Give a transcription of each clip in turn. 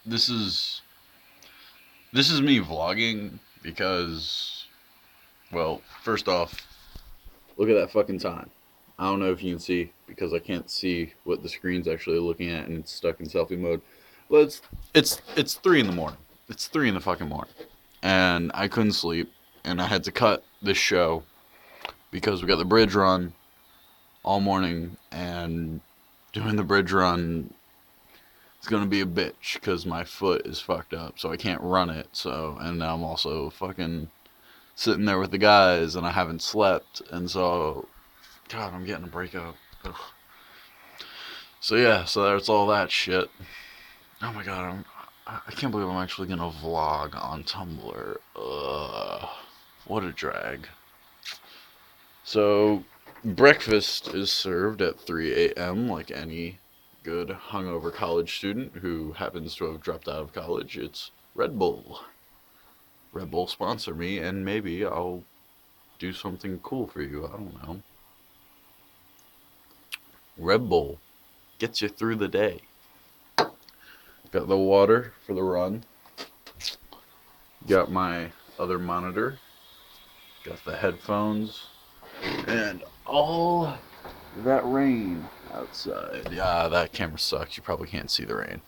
this is this is me vlogging because, well, first off, look at that fucking time. I don't know if you can see because I can't see what the screen's actually looking at and it's stuck in selfie mode. But it's 3 in the morning. It's 3 in the fucking morning, and I couldn't sleep, and I had to cut this show because we got the bridge run all morning, and doing the bridge run is gonna be a bitch because my foot is fucked up, so I can't run it. So, and now I'm also fucking sitting there with the guys, and I haven't slept, and so, God, I'm getting a breakup. Ugh. So yeah, so there's all that shit. Oh my god, I can't believe I'm actually gonna vlog on Tumblr. Ugh, what a drag. So, breakfast is served at 3 a.m. like any good hungover college student who happens to have dropped out of college. It's Red Bull. Red Bull sponsor me, and maybe I'll do something cool for you. I don't know. Red Bull gets you through the day. Got the water for the run. Got my other monitor. Got the headphones. And all that rain outside. Yeah, that camera sucks. You probably can't see the rain.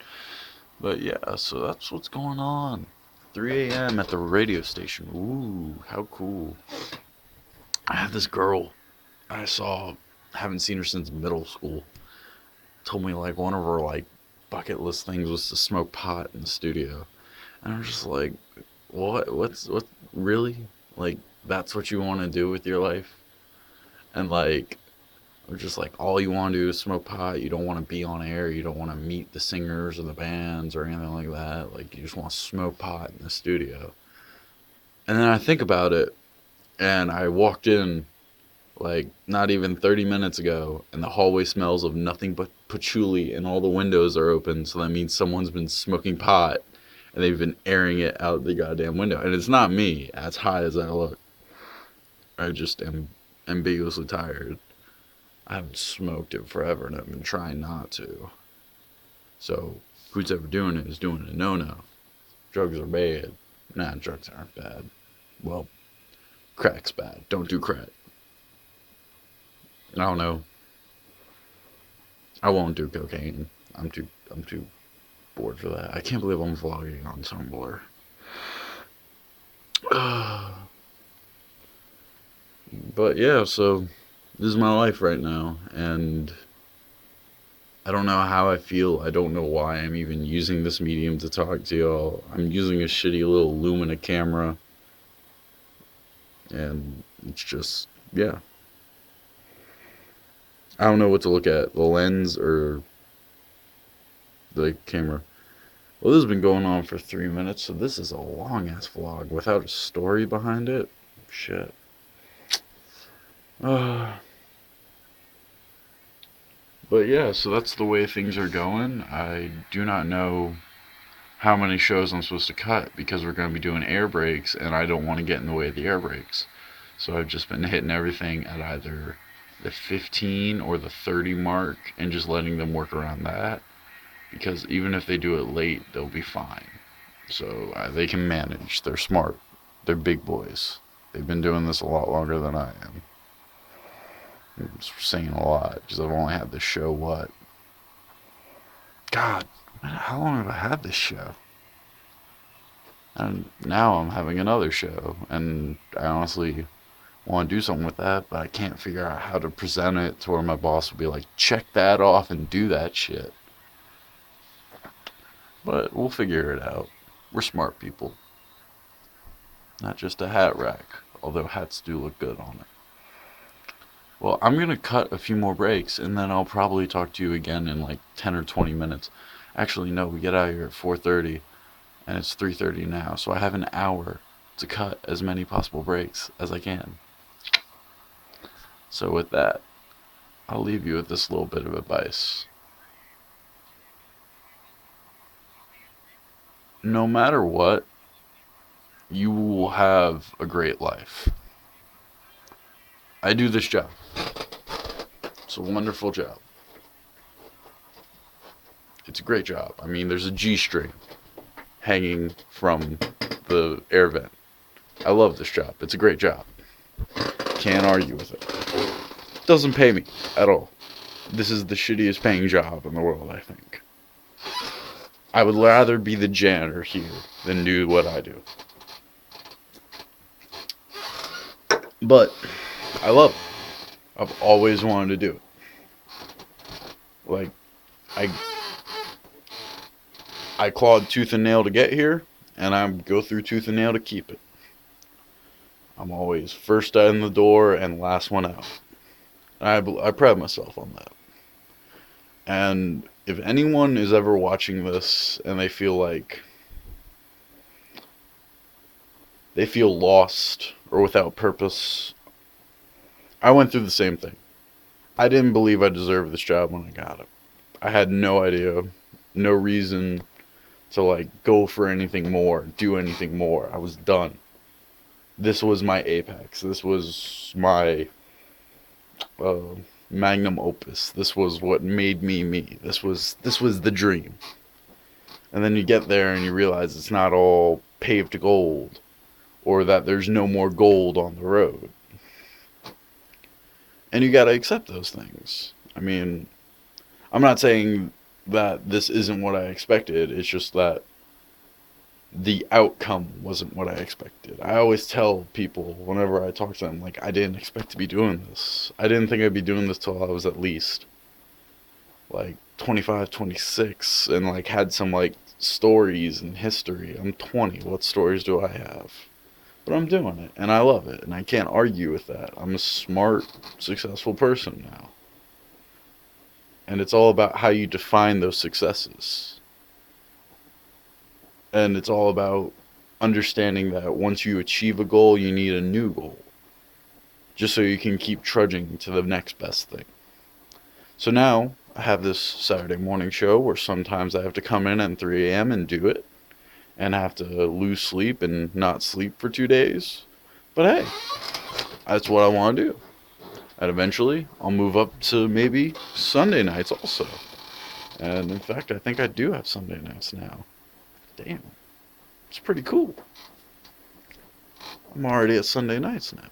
But yeah, so that's what's going on. 3 a.m. at the radio station. Ooh, how cool. I have this girl I saw, haven't seen her since middle school. Told me like one of her like bucket list things was to smoke pot in the studio. And I'm just like, what really? Like that's what you want to do with your life? And like or just like all you want to do is smoke pot. You don't want to be on air. You don't want to meet the singers or the bands or anything like that. Like you just want to smoke pot in the studio. And then I think about it, and I walked in like not even 30 minutes ago, and the hallway smells of nothing but patchouli, and all the windows are open. So that means someone's been smoking pot, and they've been airing it out the goddamn window. And it's not me, as high as I look. I just am ambiguously tired. I haven't smoked it forever, and I've been trying not to. So, who's ever doing it is doing a no-no. Drugs are bad. Nah, drugs aren't bad. Well, crack's bad. Don't do crack. I don't know. I won't do cocaine. I'm too bored for that. I can't believe I'm vlogging on Tumblr. But yeah, so this is my life right now, and I don't know how I feel. I don't know why I'm even using this medium to talk to y'all. I'm using a shitty little Lumina camera, and it's just, yeah. I don't know what to look at, the lens or the camera. Well, this has been going on for 3 minutes, so this is a long ass vlog without a story behind it. Shit. But yeah, so that's the way things are going. I do not know how many shows I'm supposed to cut because we're going to be doing air breaks, and I don't want to get in the way of the air breaks. So I've just been hitting everything at either the 15 or the 30 mark and just letting them work around that, because even if they do it late, they'll be fine. So they can manage. They're smart. They're big boys. They've been doing this a lot longer than I am. I'm saying a lot because I've only had this show, what? God, how long have I had this show? And now I'm having another show, and I honestly want to do something with that, but I can't figure out how to present it to where my boss will be like, check that off and do that shit. But we'll figure it out. We're smart people. Not just a hat rack, although hats do look good on it. Well, I'm going to cut a few more breaks, and then I'll probably talk to you again in like 10 or 20 minutes. Actually, no, we get out of here at 4:30, and it's 3:30 now, so I have an hour to cut as many possible breaks as I can. So with that, I'll leave you with this little bit of advice. No matter what, you will have a great life. I do this job. It's a wonderful job. It's a great job. I mean, there's a G string. hanging from the air vent. I love this job. It's a great job. Can't argue with it. Doesn't pay me at all. This is the shittiest paying job in the world, I think. I would rather be the janitor here than do what I do. But I love it. I've always wanted to do it. Like, I I clawed tooth and nail to get here, and I go through tooth and nail to keep it. I'm always first in the door and last one out. I pride myself on that. And if anyone is ever watching this and they feel like they feel lost or without purpose, I went through the same thing. I didn't believe I deserved this job when I got it. I had no idea, no reason to like go for anything more, do anything more. I was done. This was my apex. This was my uh, magnum opus. This was what made me me. This was the dream. And then you get there and you realize it's not all paved gold, or that there's no more gold on the road. And you gotta accept those things. I mean, I'm not saying that this isn't what I expected. It's just that the outcome wasn't what I expected. I always tell people whenever I talk to them, like, I didn't expect to be doing this. I didn't think I'd be doing this till I was at least like 25, 26, and like had some like stories and history. I'm 20. What stories do I have? But I'm doing it, and I love it, and I can't argue with that. I'm a smart, successful person now. And it's all about how you define those successes. And it's all about understanding that once you achieve a goal, you need a new goal. Just so you can keep trudging to the next best thing. So now, I have this Saturday morning show where sometimes I have to come in at 3 a.m. and do it. And I have to lose sleep and not sleep for 2 days. But hey, that's what I want to do. And eventually, I'll move up to maybe Sunday nights also. And in fact, I think I do have Sunday nights now. Damn. It's pretty cool. I'm already at Sunday nights now.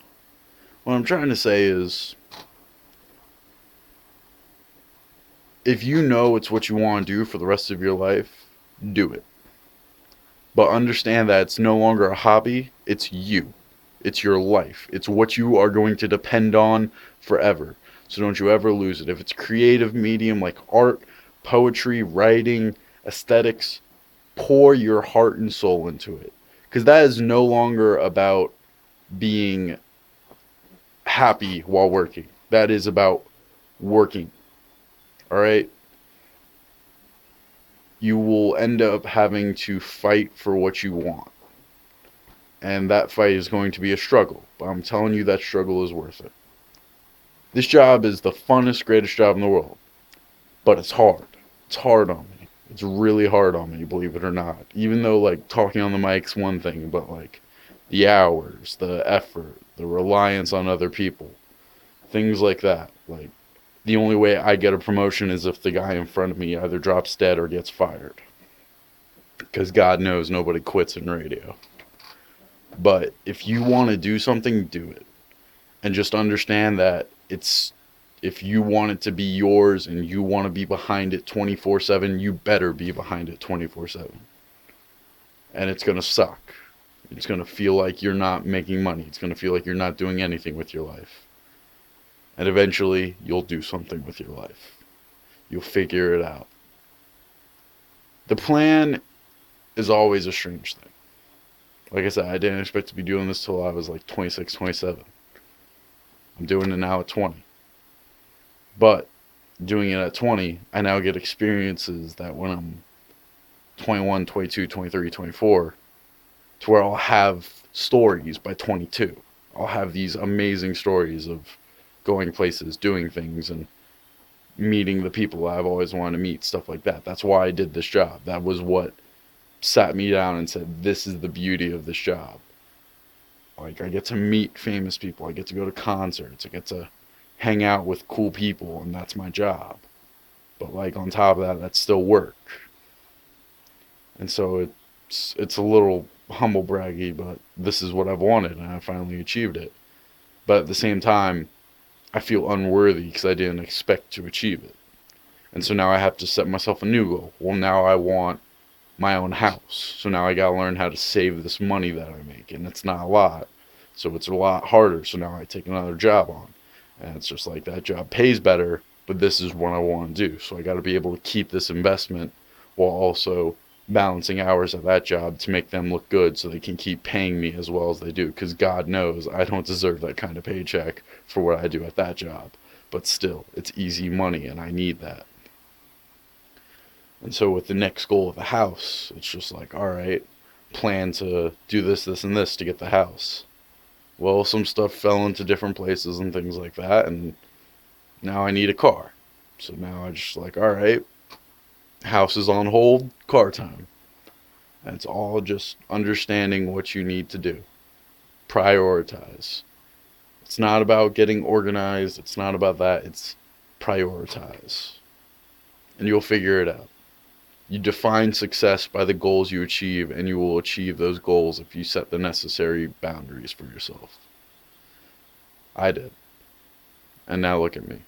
What I'm trying to say is, if you know it's what you want to do for the rest of your life, do it. But understand that it's no longer a hobby, it's you. It's your life. It's what you are going to depend on forever. So don't you ever lose it. If it's creative medium like art, poetry, writing, aesthetics, pour your heart and soul into it. Because that is no longer about being happy while working. That is about working. Alright? You will end up having to fight for what you want. And that fight is going to be a struggle. But I'm telling you, that struggle is worth it. This job is the funnest, greatest job in the world. But it's hard. It's hard on me. It's really hard on me, believe it or not. Even though, like, talking on the mic's one thing, but, like, the hours, the effort, the reliance on other people, things like that. Like, the only way I get a promotion is if the guy in front of me either drops dead or gets fired. Because God knows nobody quits in radio. But if you want to do something, do it. And just understand that if you want it to be yours and you want to be behind it 24/7, you better be behind it 24/7. And it's going to suck. It's going to feel like you're not making money. It's going to feel like you're not doing anything with your life. And eventually, you'll do something with your life. You'll figure it out. The plan is always a strange thing. Like I said, I didn't expect to be doing this till I was like 26, 27. I'm doing it now at 20. But doing it at 20, I now get experiences that when I'm 21, 22, 23, 24, to where I'll have stories by 22. I'll have these amazing stories of going places, doing things, and meeting the people I've always wanted to meet, stuff like that. That's why I did this job. That was what sat me down and said, this is the beauty of this job. Like, I get to meet famous people. I get to go to concerts. I get to hang out with cool people, and that's my job. But, like, on top of that, that's still work. And so it's a little humble braggy, but this is what I've wanted, and I finally achieved it. But at the same time, I feel unworthy because I didn't expect to achieve it. And so now I have to set myself a new goal. Well, now I want my own house. So now I got to learn how to save this money that I make. And it's not a lot. So it's a lot harder. So now I take another job on. And it's just like that job pays better, but this is what I want to do. So I got to be able to keep this investment while also balancing hours at that job to make them look good so they can keep paying me as well as they do. Because God knows I don't deserve that kind of paycheck for what I do at that job. But still, it's easy money and I need that. And so with the next goal of the house, it's just like, all right, plan to do this, this, and this to get the house. Well, some stuff fell into different places and things like that, and now I need a car. So now I just like, all right, house is on hold, car time. And it's all just understanding what you need to do. Prioritize. It's not about getting organized. It's not about that. It's prioritize. And you'll figure it out. You define success by the goals you achieve, and you will achieve those goals if you set the necessary boundaries for yourself. I did. And now look at me.